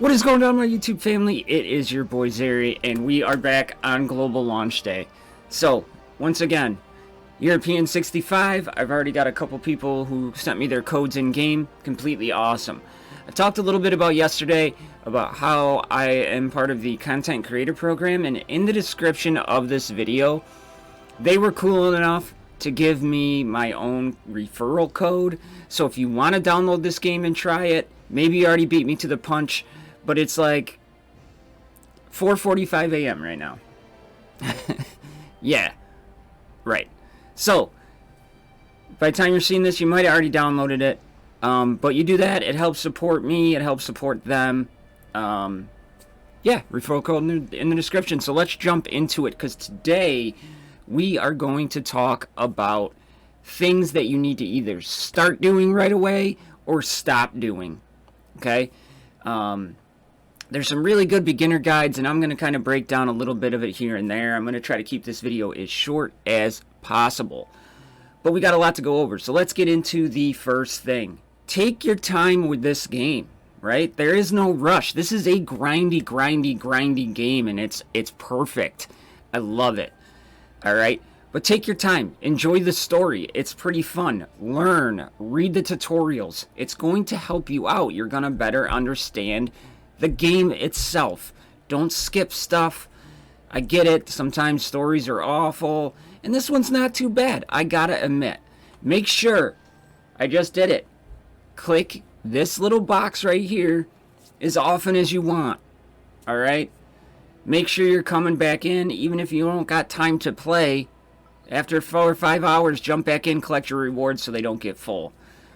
What is going on, my YouTube family? It is your boy Zeri, and we are back on Global Launch Day. So, once again, European 65, I've already got a couple people who sent me their codes in-game. Completely awesome. I talked a little bit about yesterday about how I am part of the Content Creator Program, and in the description of this video, they were cool enough to give me my own referral code. So if you want to download this game and try it, maybe you already beat me to the punch, but it's like 4:45 a.m. right now. Yeah, right. So by the time you're seeing this, you might have already downloaded it. But you do that, it helps support me, it helps support them. Yeah, referral code in the description. So let's jump into it, because today we are going to talk about things that you need to either start doing right away or stop doing. Okay? There's some really good beginner guides, and I'm going to kind of break down a little bit of it here and there. I'm going to try to keep this video as short as possible. But we got a lot to go over, so let's get into the first thing. Take your time with this game, right? There is no rush. This is a grindy game, and it's perfect. I love it. All right? But take your time. Enjoy the story. It's pretty fun. Learn. Read the tutorials. It's going to help you out. You're going to better understand the game itself. Don't skip stuff. I get it. Sometimes stories are awful. And this one's not too bad, I gotta admit. Make sure, I just did it. Click this little box right here as often as you want. Alright? Make sure you're coming back in, even if you don't got time to play. After 4 or 5 hours, jump back in, collect your rewards so they don't get full.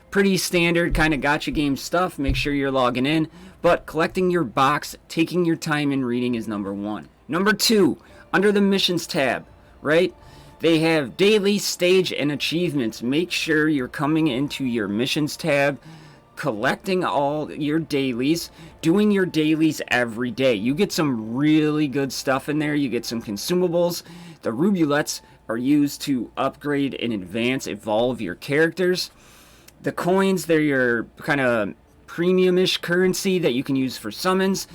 Pretty standard kind of gotcha game stuff. Make sure you're logging in. But collecting your box, taking your time in reading is number one. Number two, under the missions tab, right? They have daily, stage, and achievements. Make sure you're coming into your missions tab, collecting all your dailies, doing your dailies every day. You get some really good stuff in there. You get some consumables. The rubulets are used to upgrade and advance, evolve your characters. The coins, they're your kind of premium-ish currency that you can use for summons.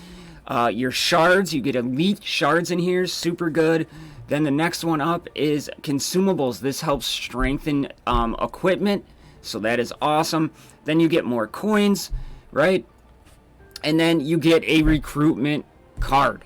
Your shards, you get elite shards in here, super good. Then the next one up is consumables. This helps strengthen equipment, so that is awesome. Then you get more coins, right? And then you get a recruitment card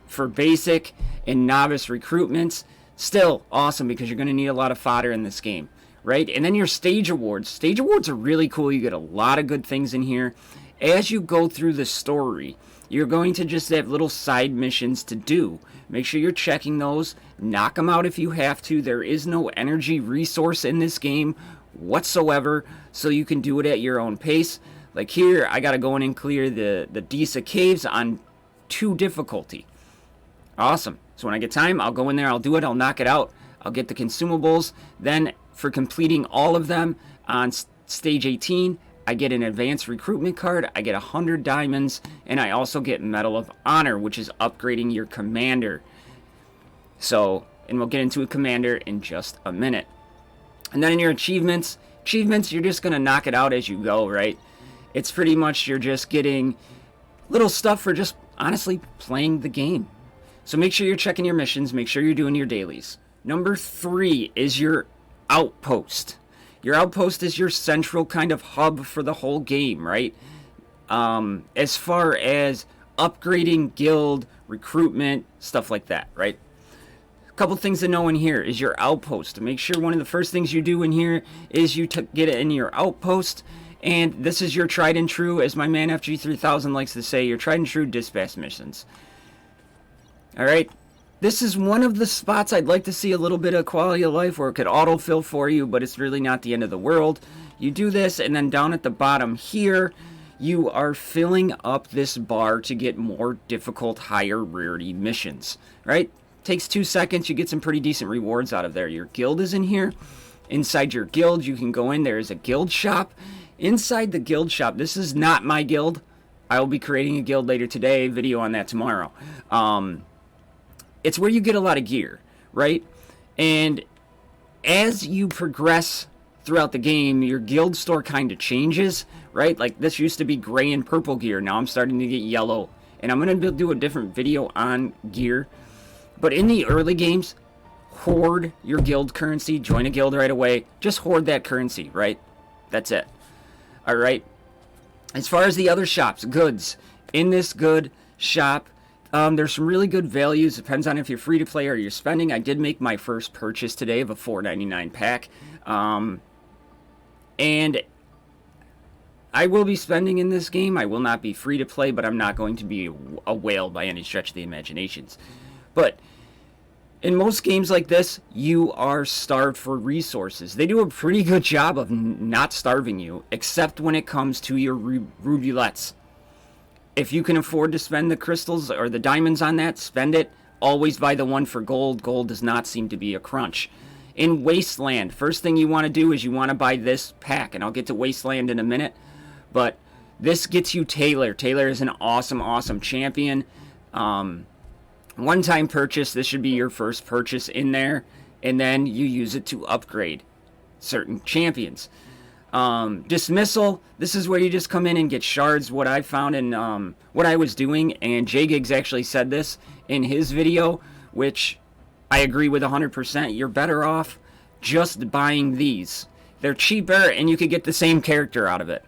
for basic and novice recruitments. Still awesome, because you're going to need a lot of fodder in this game, right? And then your stage awards. Stage awards are really cool. You get a lot of good things in here. As you go through the story, you're going to just have little side missions to do. Make sure you're checking those. Knock them out if you have to. There is no energy resource in this game whatsoever, so you can do it at your own pace. Like here, I got to go in and clear the Disa Caves on 2 difficulty. Awesome. So when I get time, I'll go in there, I'll do it, I'll knock it out. I'll get the consumables. Then for completing all of them on stage 18, I get an advanced recruitment card, I get 100 diamonds, and I also get Medal of Honor, which is upgrading your commander. So, and we'll get into a commander in just a minute. And then in your achievements, you're just going to knock it out as you go, right? It's pretty much you're just getting little stuff for just, honestly, playing the game. So make sure you're checking your missions, make sure you're doing your dailies. Number 3 is your outpost. Your outpost is your central kind of hub for the whole game, right? As far as upgrading guild, recruitment, stuff like that, right? A couple things to know in here is your outpost. Make sure one of the first things you do in here is you get it in your outpost. And this is your tried and true, as my man FG3000 likes to say, your tried and true dispatch missions. Alright? This is one of the spots I'd like to see a little bit of quality of life where it could autofill for you, but it's really not the end of the world. You do this, and then down at the bottom here, you are filling up this bar to get more difficult, higher rarity missions. Right? Takes 2 seconds, you get some pretty decent rewards out of there. Your guild is in here. Inside your guild, you can go in. There is a guild shop. Inside the guild shop, this is not my guild. I will be creating a guild later today, video on that tomorrow. It's where you get a lot of gear, right? And as you progress throughout the game, your guild store kind of changes, right? Like this used to be gray and purple gear. Now I'm starting to get yellow. And I'm going to do a different video on gear. But in the early games, hoard your guild currency. Join a guild right away. Just hoard that currency, right? That's it. All right. As far as the other shops, goods. In this good shop, there's some really good values. Depends on if you're free to play or you're spending. I did make my first purchase today of a $4.99 pack. And I will be spending in this game. I will not be free to play, but I'm not going to be a whale by any stretch of the imaginations. But in most games like this, you are starved for resources. They do a pretty good job of not starving you, except when it comes to your rubulettes. If you can afford to spend the crystals or the diamonds on that, spend it. Always buy the one for gold. Gold does not seem to be a crunch. In Wasteland, first thing you want to do is you want to buy this pack, and I'll get to Wasteland in a minute. But this gets you Taylor. Taylor is an awesome, awesome champion. One-time purchase. This should be your first purchase in there. And then you use it to upgrade certain champions. Dismissal. This is where you just come in and get shards. What I found in what I was doing, and J-Gigs actually said this in his video, which I agree with 100%. You're better off just buying these. They're cheaper, and you could get the same character out of it.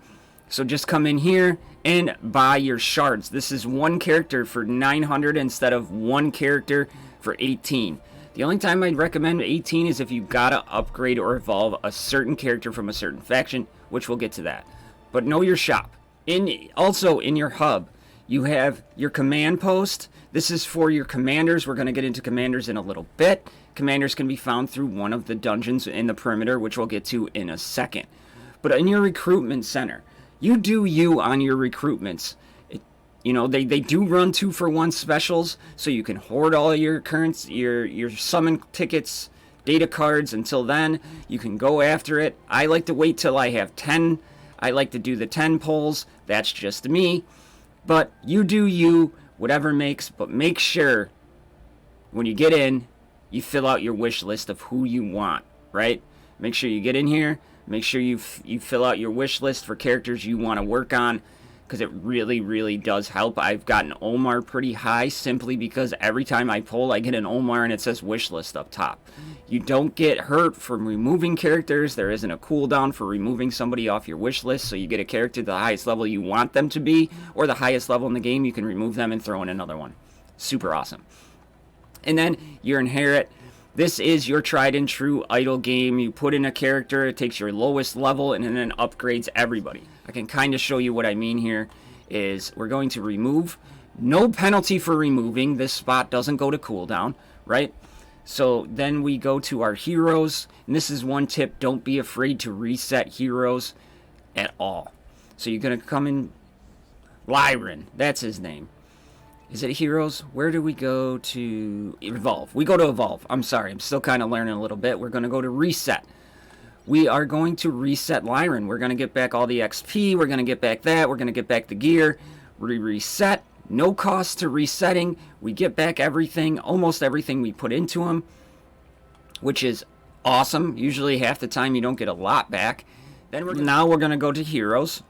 So just come in here and buy your shards. This is one character for 900 instead of one character for 18. The only time I'd recommend 18 is if you gotta upgrade or evolve a certain character from a certain faction, which we'll get to that. But know your shop. Also in your hub, you have your command post. This is for your commanders. We're going to get into commanders in a little bit. Commanders can be found through one of the dungeons in the perimeter, which we'll get to in a second. But in your recruitment center, you do you on your recruitments. They do run 2-for-1 specials, so you can hoard all your currents, your summon tickets, data cards. Until then, you can go after it. I like to wait till I have 10. I like to do the 10 pulls. That's just me. But you do you, whatever makes. But make sure when you get in, you fill out your wish list of who you want, right? Make sure you get in here. Make sure you fill out your wish list for characters you want to work on, because it really, really does help. I've gotten Omar pretty high simply because every time I pull, I get an Omar and it says wish list up top. You don't get hurt from removing characters. There isn't a cooldown for removing somebody off your wish list, so you get a character to the highest level you want them to be, or the highest level in the game, you can remove them and throw in another one. Super awesome. And then your inherit. This is your tried and true idle game. You put in a character, it takes your lowest level, and then upgrades everybody. I can kind of show you what I mean here. Is we're going to remove. No penalty for removing. This spot doesn't go to cooldown, right? So then we go to our heroes. And this is one tip. Don't be afraid to reset heroes at all. So you're going to come in. Lyran, that's his name. Is it heroes? Where do we go to evolve? We go to evolve. I'm sorry. I'm still kind of learning a little bit. We're going to go to reset. We are going to reset Lyran. We're going to get back all the XP. We're going to get back that. We're going to get back the gear. We reset. No cost to resetting. We get back everything, almost everything we put into him, which is awesome. Usually half the time you don't get a lot back. Now we're going to go to heroes.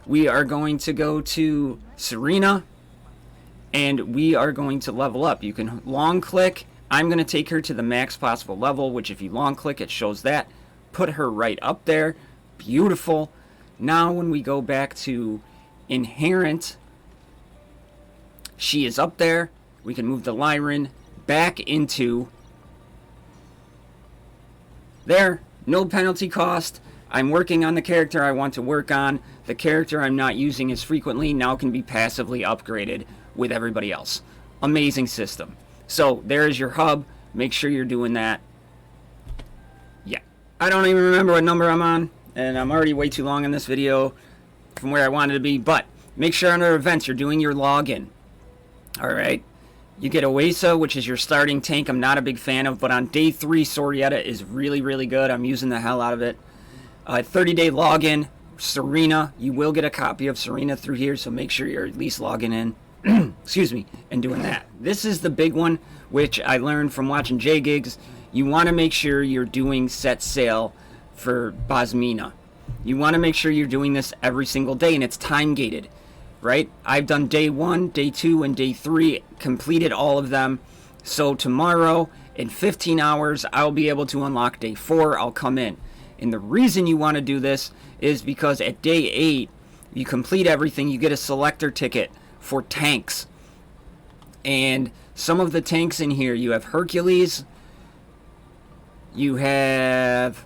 We are going to go to Serena, and we are going to level up. You can long click. I'm going to take her to the max possible level, which if you long click, it shows that. Put her right up there. Beautiful. Now when we go back to inherent, she is up there. We can move the Lyran back into there. No penalty cost. I'm working on the character I want to work on. The character I'm not using as frequently now can be passively upgraded with everybody else. Amazing system. So there is your hub. Make sure you're doing that. Yeah. I don't even remember what number I'm on, and I'm already way too long in this video from where I wanted to be, but make sure under events you're doing your login. Alright. You get Oasa, which is your starting tank. I'm not a big fan of, but on day 3, Sorietta is really, really good. I'm using the hell out of it. 30-day login. Serena. You will get a copy of Serena through here, so make sure you're at least logging in. Excuse me, and doing that. This is the big one, which I learned from watching J-Gigs. You want to make sure you're doing set sail for Bosmina. You want to make sure you're doing this every single day, and it's time gated, right? I've done day 1, day 2, and day 3, completed all of them. So tomorrow, in 15 hours, I'll be able to unlock day 4. I'll come in. And the reason you want to do this is because at day 8, you complete everything, you get a selector ticket for tanks. And some of the tanks in here, you have Hercules, you have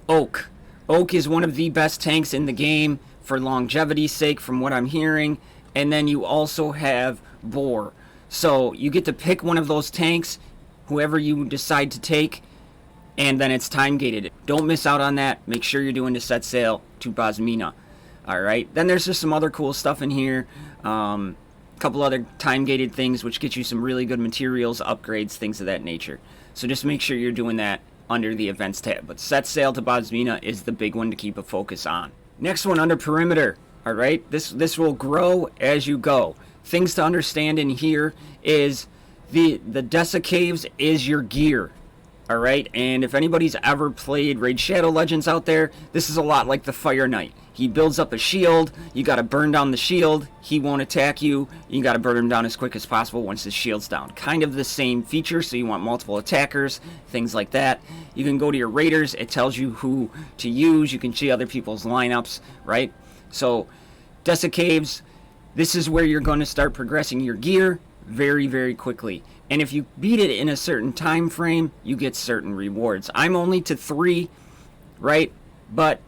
Oak. Oak is one of the best tanks in the game for longevity's sake, from what I'm hearing. And then you also have Boar. So you get to pick one of those tanks, whoever you decide to take, and then it's time gated. Don't miss out on that. Make sure you're doing the set sail to Bosmina. Alright, then there's just some other cool stuff in here. Couple other time gated things which get you some really good materials, upgrades, things of that nature. So just make sure you're doing that under the events tab. But set sail to Bosmina is the big one to keep a focus on. Next one, under perimeter. Alright, this will grow as you go. Things to understand in here is the Dessa Caves is your gear. Alright, and if anybody's ever played Raid Shadow Legends out there, this is a lot like the Fire Knight. He builds up a shield, you gotta burn down the shield, he won't attack you, you gotta burn him down as quick as possible once his shield's down. Kind of the same feature, so you want multiple attackers, things like that. You can go to your raiders, it tells you who to use, you can see other people's lineups, right? So, Dessa Caves, this is where you're going to start progressing your gear very, very quickly. And if you beat it in a certain time frame, you get certain rewards. I'm only to 3, right? But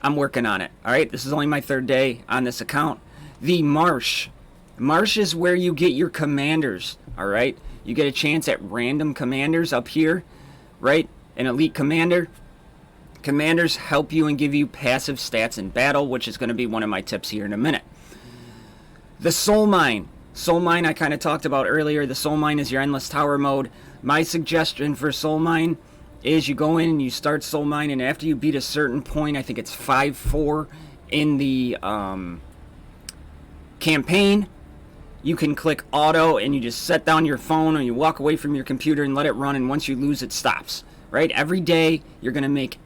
I'm working on it. Alright, this is only my 3rd day on this account. The Marsh. Marsh is where you get your commanders. Alright, you get a chance at random commanders up here, right? An elite commander. Commanders help you and give you passive stats in battle, which is going to be one of my tips here in a minute. The Soul Mine. Soul Mine I kind of talked about earlier. The Soul Mine is your Endless Tower mode. My suggestion for Soul Mine is you go in and you start Soul Mine, and after you beat a certain point, I think it's 5-4 in the campaign, you can click auto and you just set down your phone or you walk away from your computer and let it run, and once you lose it stops. Right? Every day you're going to make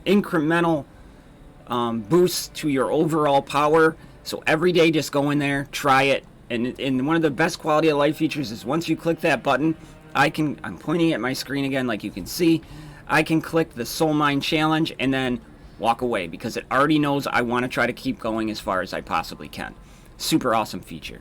incremental boosts to your overall power. So every day just go in there, try it. And one of the best quality of life features is once you click that button, I'm pointing at my screen again like you can see, I can click the Soul Mine challenge and then walk away because it already knows I want to try to keep going as far as I possibly can. Super awesome feature.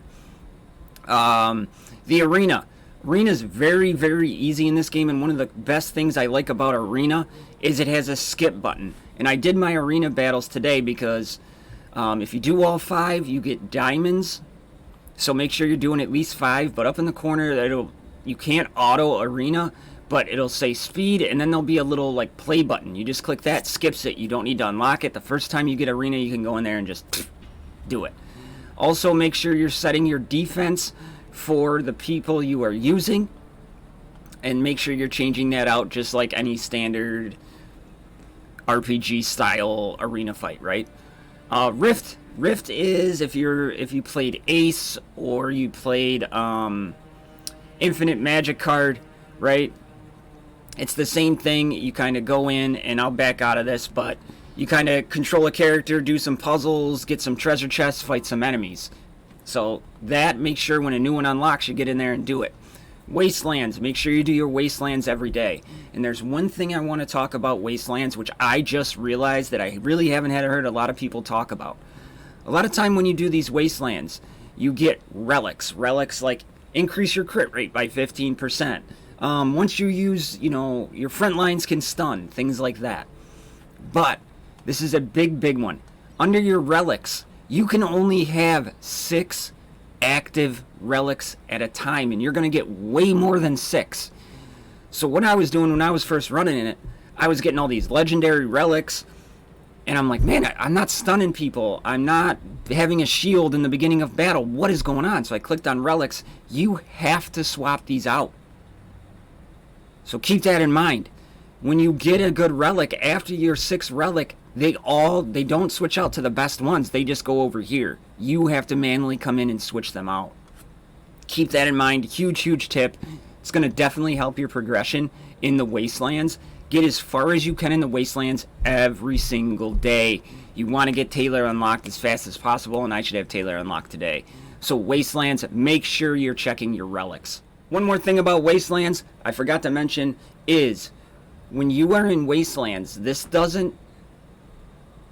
The Arena. Arena is very, very easy in this game, and one of the best things I like about Arena is it has a skip button. And I did my Arena battles today because if you do all 5, you get diamonds. So make sure you're doing at least 5, but up in the corner, you can't auto Arena, but it'll say speed, and then there'll be a little like play button. You just click that, skips it. You don't need to unlock it. The first time you get Arena, you can go in there and just do it. Also, make sure you're setting your defense for the people you are using, and make sure you're changing that out just like any standard RPG style arena fight, right? Rift. Rift is if you played Ace or you played Infinite Magic card, right? It's the same thing. You kind of go in, and I'll back out of this, but you kind of control a character, do some puzzles, get some treasure chests, fight some enemies. So that, make sure when a new one unlocks, you get in there and do it. Wastelands, make sure you do your Wastelands every day. And there's one thing I want to talk about Wastelands, which I just realized that I really haven't heard a lot of people talk about. A lot of time when you do these Wastelands, you get relics. Relics like increase your crit rate by 15%. Once you use, your front lines can stun, things like that. But this is a big, big one. Under your relics, you can only have 6 active relics at a time, and you're going to get way more than 6. So what I was doing when I was first running in it, I was getting all these legendary relics, and I'm like, man, I'm not stunning people. I'm not having a shield in the beginning of battle. What is going on? So I clicked on relics. You have to swap these out. So keep that in mind. When you get a good relic, after your 6th relic, they don't switch out to the best ones. They just go over here. You have to manually come in and switch them out. Keep that in mind. Huge, huge tip. It's going to definitely help your progression in the Wastelands. Get as far as you can in the Wastelands every single day. You want to get Taylor unlocked as fast as possible, and I should have Taylor unlocked today. So Wastelands, make sure you're checking your relics. One more thing about Wastelands I forgot to mention is when you are in Wastelands, this doesn't,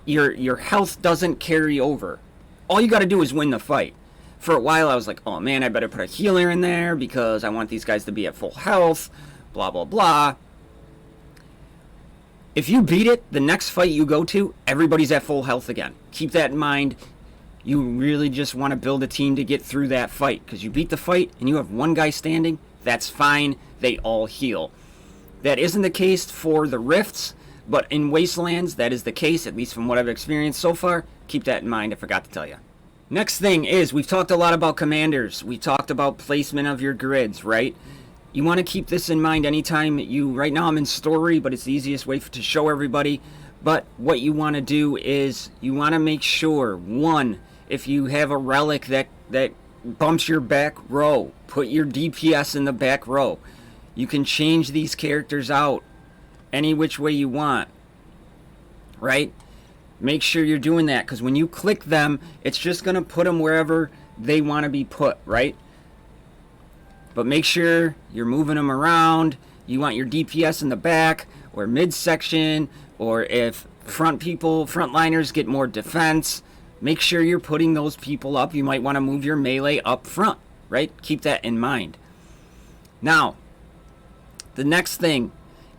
your health doesn't carry over. All you got to do is win the fight. For a while I was like, oh man, I better put a healer in there because I want these guys to be at full health, blah blah blah. If you beat it, the next fight you go to, everybody's at full health again. Keep that in mind. You really just want to build a team to get through that fight, because you beat the fight and you have one guy standing, that's fine, they all heal. That isn't the case for the rifts, but in Wastelands that is the case, at least from what I've experienced so far. Keep that in mind, I forgot to tell you. Next thing is, we've talked a lot about commanders. We talked about placement of your grids, right? You want to keep this in mind anytime you, right now I'm in story, but it's the easiest way to show everybody. But what you want to do is, you want to make sure, one, if you have a relic that bumps your back row, put your DPS in the back row. You can change these characters out any which way you want, right? Make sure you're doing that, because when you click them, it's just going to put them wherever they want to be put, right? But make sure you're moving them around. You want your DPS in the back or midsection, or if frontliners get more defense, make sure you're putting those people up. You might want to move your melee up front, right? Keep that in mind. Now, the next thing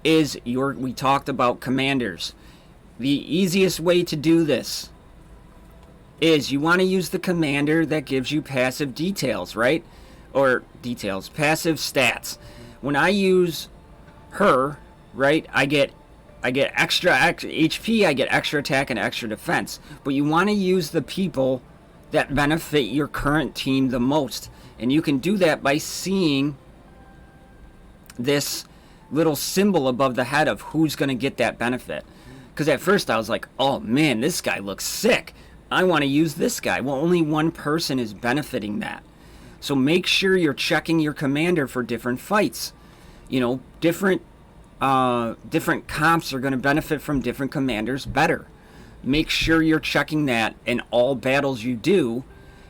is we talked about commanders. The easiest way to do this is you want to use the commander that gives you passive details, right? Or passive stats. When I use her, right, I get extra HP, I get extra attack and extra defense. But you want to use the people that benefit your current team the most. And you can do that by seeing this little symbol above the head of who's going to get that benefit. Because at first I was like, oh man, this guy looks sick, I want to use this guy. Well, only one person is benefiting that. So make sure you're checking your commander for different fights. You know, different comps are going to benefit from different commanders better. Make sure you're checking that in all battles you do,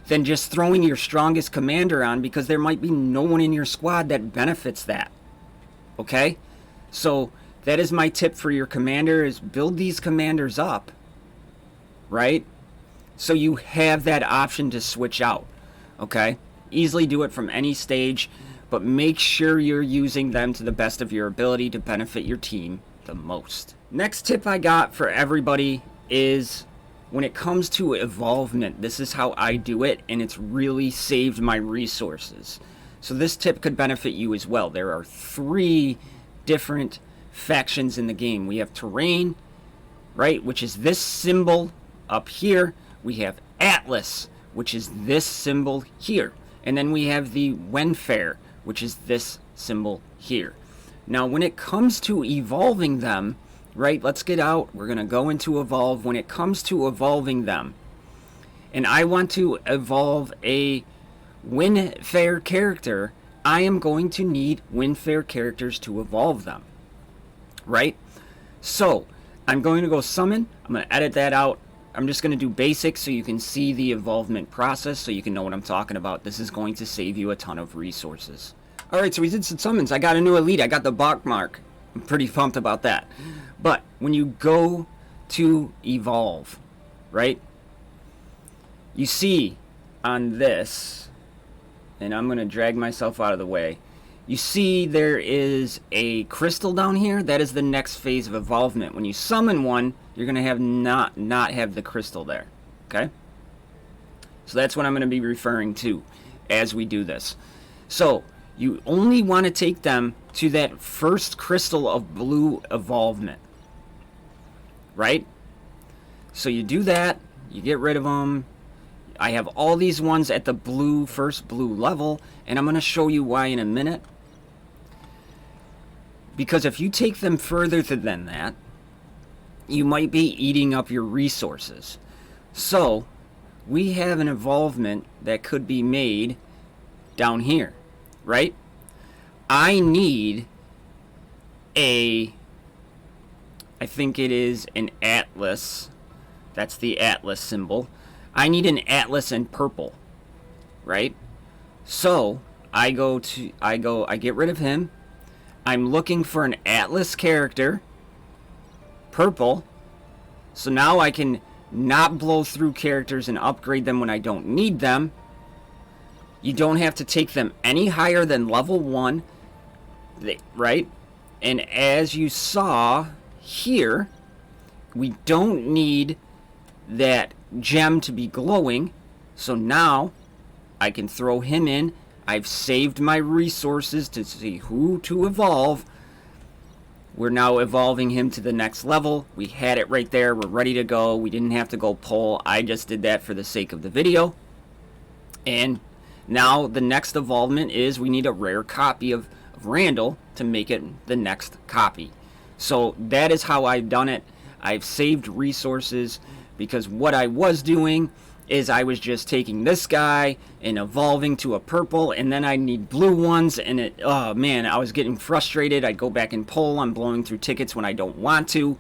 than just throwing your strongest commander on, because there might be no one in your squad that benefits that. Okay? So that is my tip for your commander, is build these commanders up, right? So you have that option to switch out. Okay? Easily do it from any stage, but make sure you're using them to the best of your ability to benefit your team the most. Next tip I got for everybody is, when it comes to evolvement, this is how I do it, and it's really saved my resources. So this tip could benefit you as well. There are 3 different factions in the game. We have Terrain, right, which is this symbol up here. We have Atlas, which is this symbol here. And then we have the Wenfair, which is this symbol here. Now, when it comes to evolving them, right, let's get out. We're going to go into evolve. When it comes to evolving them, and I want to evolve a Wenfair character, I am going to need Wenfair characters to evolve them, right? So I'm going to go summon. I'm going to edit that out. I'm just going to do basic so you can see the evolvement process, so you can know what I'm talking about. This is going to save you a ton of resources. Alright, so we did some summons. I got a new elite. I got the Bachmark. I'm pretty pumped about that. But when you go to evolve, right, you see on this, and I'm going to drag myself out of the way, you see there is a crystal down here. That is the next phase of evolvement. When you summon one, you're going to have not have the crystal there. Okay? So that's what I'm going to be referring to as we do this. So you only want to take them to that first crystal of blue evolvement. Right? So you do that. You get rid of them. I have all these ones at the first blue level, and I'm going to show you why in a minute. Because if you take them further than that, you might be eating up your resources. So we have an evolvement that could be made down here, right? I need a I think it is an Atlas. That's the Atlas symbol. I need an Atlas in purple, right? So I get rid of him. I'm looking for an Atlas character, purple. So now I can not blow through characters and upgrade them when I don't need them. You don't have to take them any higher than level 1, right? And as you saw here, we don't need that gem to be glowing. So now I can throw him in. I've saved my resources to see who to evolve. We're now evolving him to the next level. We had it right there. We're ready to go. We didn't have to go pull. I just did that for the sake of the video. And now the next evolvement is we need a rare copy of Randall to make it the next copy. So that is how I've done it. I've saved resources because what I was doing is I was just taking this guy and evolving to a purple, and then I need blue ones, and oh man, I was getting frustrated. I'd go back and pull. I'm blowing through tickets when I don't want to.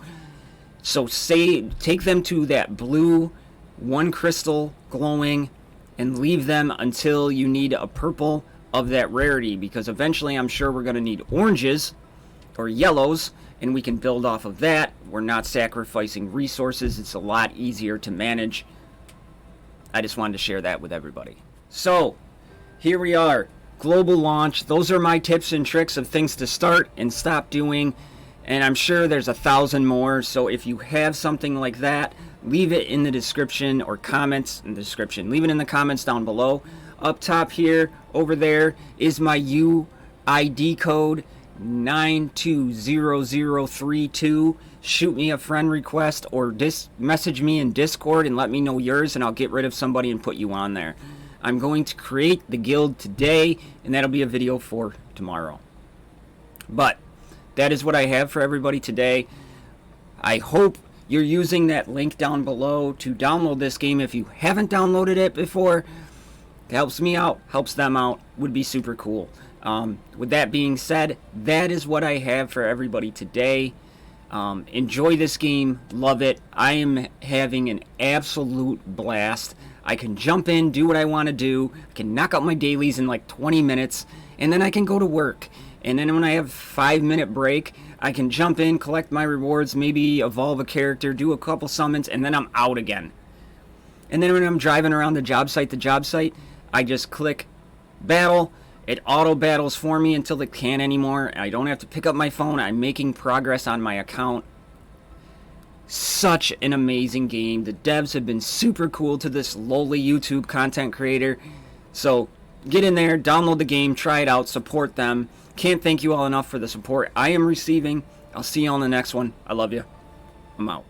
So take them to that blue, 1 crystal glowing, and leave them until you need a purple of that rarity, because eventually I'm sure we're going to need oranges or yellows, and we can build off of that. We're not sacrificing resources. It's a lot easier to manage. I just wanted to share that with everybody. So here we are, global launch. Those are my tips and tricks of things to start and stop doing, and I'm sure there's 1,000 more. So if you have something like that, leave it in the description or comments in the description. Leave it in the comments down below. Up top here, over there, is my UID code 920032. Shoot me a friend request or message me in Discord and let me know yours, and I'll get rid of somebody and put you on there. I'm going to create the guild today, and that'll be a video for tomorrow. But that is what I have for everybody today. I hope you're using that link down below to download this game if you haven't downloaded it before. It helps me out, helps them out, would be super cool. With that being said, that is what I have for everybody today. Enjoy this game, love it. I am having an absolute blast. I can jump in, do what I want to do. I can knock out my dailies in like 20 minutes, and then I can go to work. And then when I have a 5-minute break, I can jump in, collect my rewards, maybe evolve a character, do a couple summons, and then I'm out again. And then when I'm driving around the job site, I just click battle. It auto battles for me until it can't anymore. I don't have to pick up my phone. I'm making progress on my account. Such an amazing game. The devs have been super cool to this lowly YouTube content creator. So get in there, download the game, try it out, support them. Can't thank you all enough for the support I am receiving. I'll see you on the next one. I love you. I'm out.